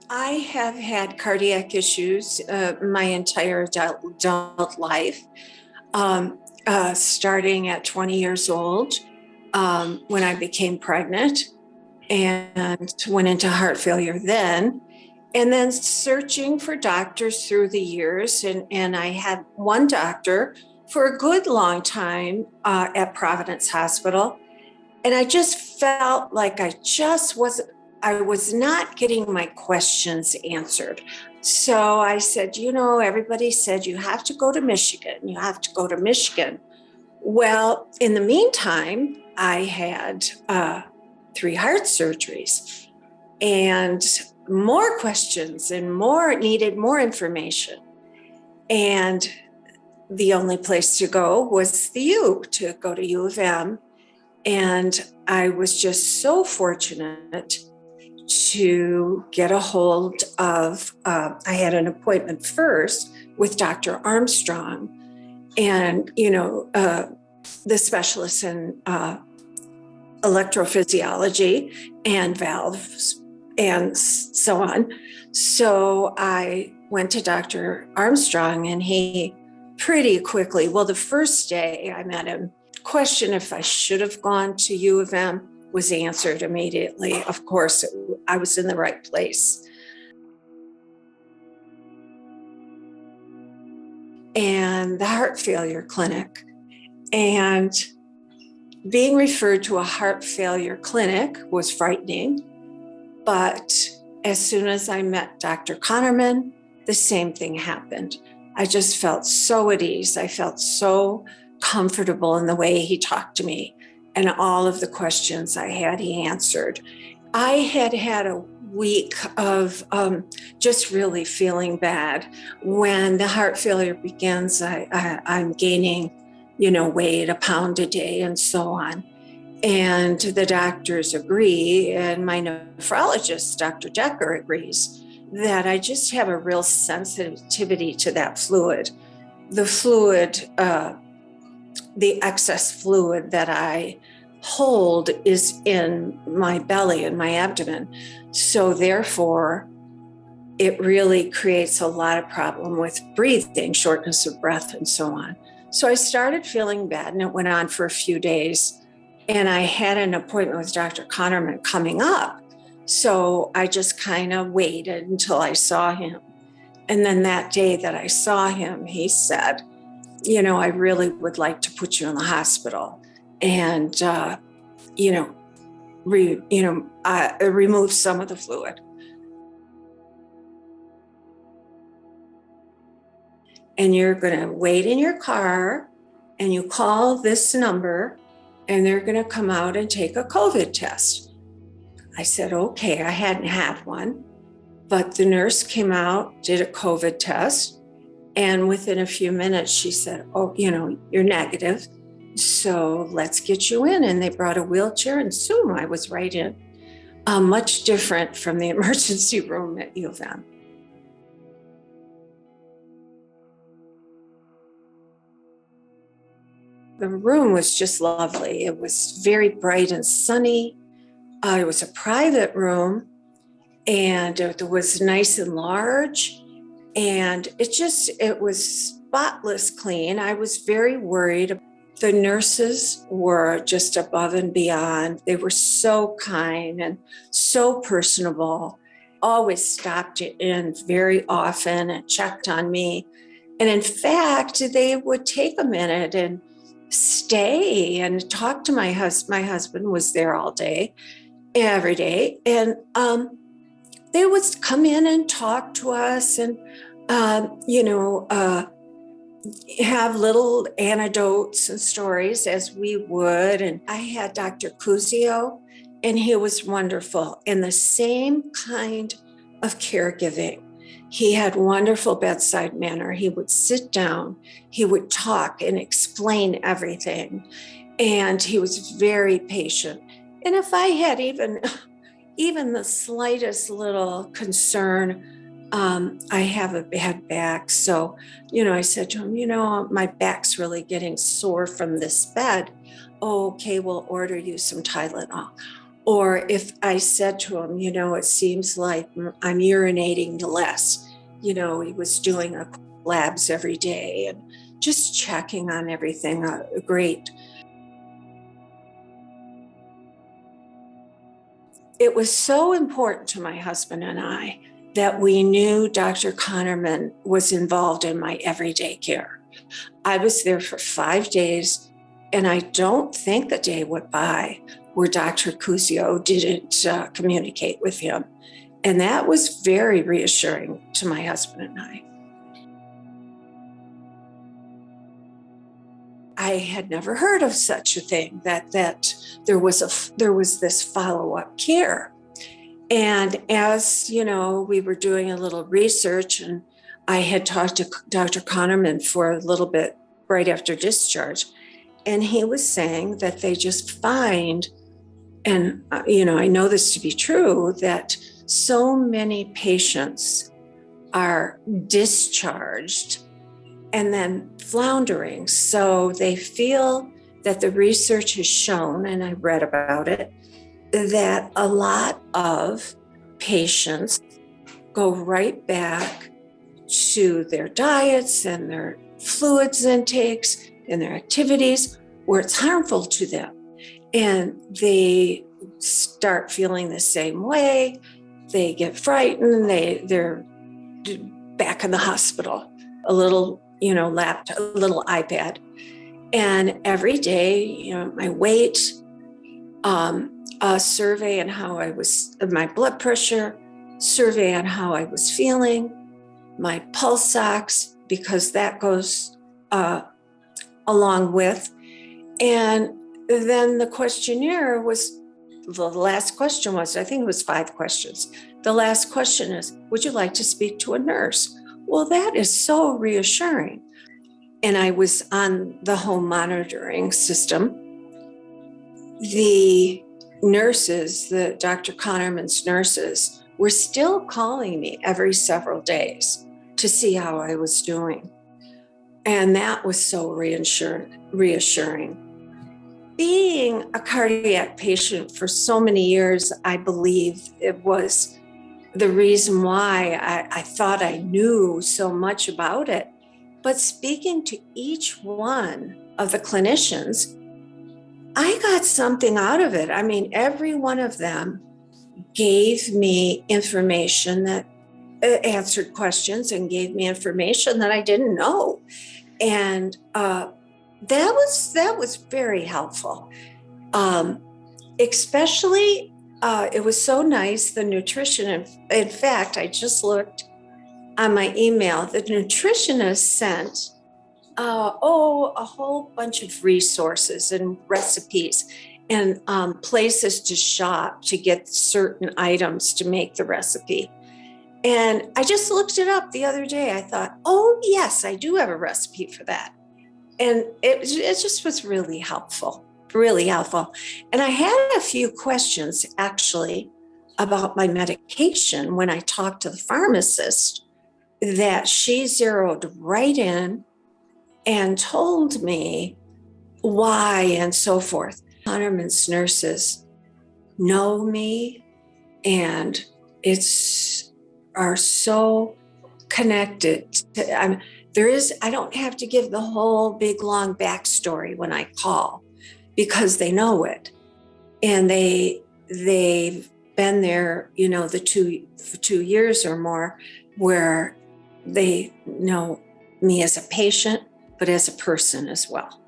I have had cardiac issues my entire adult life, starting at 20 years old when I became pregnant and went into heart failure then. And then searching for doctors through the years. And I had one doctor for a good long time at Providence Hospital. And I just felt like I was not getting my questions answered. So I said, everybody said you have to go to Michigan. You have to go to Michigan. Well, in the meantime, I had 3 heart surgeries and more questions and needed more information. And the only place to go was to go to U of M. And I was just so fortunate to get a hold of, I had an appointment first with Dr. Armstrong and, the specialist in electrophysiology and valves and so on. So I went to Dr. Armstrong and he pretty quickly, the first day I met him, question if I should have gone to U of M was answered immediately. Of course, I was in the right place. And the heart failure clinic. And being referred to a heart failure clinic was frightening. But as soon as I met Dr. Connerman, the same thing happened. I just felt so at ease. I felt so comfortable in the way he talked to me, and all of the questions I had, he answered. I had a week of just really feeling bad. When the heart failure begins, I'm gaining, weight, a pound a day and so on. And the doctors agree, and my nephrologist, Dr. Decker, agrees that I just have a real sensitivity to that fluid. The fluid, the excess fluid that I hold is in my belly and my abdomen. So therefore, it really creates a lot of problem with breathing, shortness of breath, and so on. So I started feeling bad, and it went on for a few days. And I had an appointment with Dr. Connerman coming up. So I just kind of waited until I saw him. And then that day that I saw him, he said, I really would like to put you in the hospital and, remove some of the fluid. And you're going to wait in your car and you call this number and they're going to come out and take a COVID test. I said, okay, I hadn't had one, but the nurse came out, did a COVID test. And within a few minutes, she said, oh, you're negative. So let's get you in. And they brought a wheelchair and soon I was right in. Much different from the emergency room at U of M. The room was just lovely. It was very bright and sunny. It was a private room and it was nice and large. And it was spotless clean. I was very worried. The nurses were just above and beyond. They were so kind and so personable, always stopped in very often and checked on me. And in fact, they would take a minute and stay and talk to my husband. My husband was there all day, every day. And they would come in and talk to us and, have little anecdotes and stories as we would. And I had Dr. Cusio, and he was wonderful in the same kind of caregiving. He had wonderful bedside manner. He would sit down, he would talk and explain everything. And he was very patient. And if I had even the slightest little concern, I have a bad back. So, I said to him, my back's really getting sore from this bed. Oh, okay, we'll order you some Tylenol. Or if I said to him, it seems like I'm urinating less, he was doing labs every day and just checking on everything. Great. It was so important to my husband and I that we knew Dr. Connerman was involved in my everyday care. I was there for 5 days, and I don't think the day went by where Dr. Cusio didn't communicate with him. And that was very reassuring to my husband and I. I had never heard of such a thing, that there was this follow-up care. And as we were doing a little research, and I had talked to Dr. Connerman for a little bit right after discharge, and he was saying that they just find, and I know this to be true, that so many patients are discharged and then floundering. So they feel that the research has shown, and I read about it, that a lot of patients go right back to their diets and their fluids intakes and their activities where it's harmful to them. And they start feeling the same way. They get frightened. They're back in the hospital, a little, laptop, a little iPad. And every day, my weight, a survey on how I was, my blood pressure, survey on how I was feeling, my pulse ox, because that goes along with. And then the questionnaire was, the last question was, I think it was 5 questions. The last question is, would you like to speak to a nurse? Well, that is so reassuring. And I was on the home monitoring system. The nurses, the Dr. Connerman's nurses, were still calling me every several days to see how I was doing. And that was so reassuring. Being a cardiac patient for so many years, I believe it was the reason why I thought I knew so much about it. But speaking to each one of the clinicians, I got something out of it. I mean, every one of them gave me information that answered questions and gave me information that I didn't know. And that was very helpful. Especially, it was so nice, the nutrition. In fact, I just looked on my email. The nutritionist sent a whole bunch of resources and recipes and places to shop to get certain items to make the recipe. And I just looked it up the other day. I thought, oh, yes, I do have a recipe for that. And it just was really helpful. And I had a few questions, actually, about my medication when I talked to the pharmacist, that she zeroed right in and told me why and so forth. Connerman's nurses know me and are so connected to, I don't have to give the whole big long backstory when I call, because they know it. And they've been there, for 2 years or more, where they know me as a patient, but as a person as well.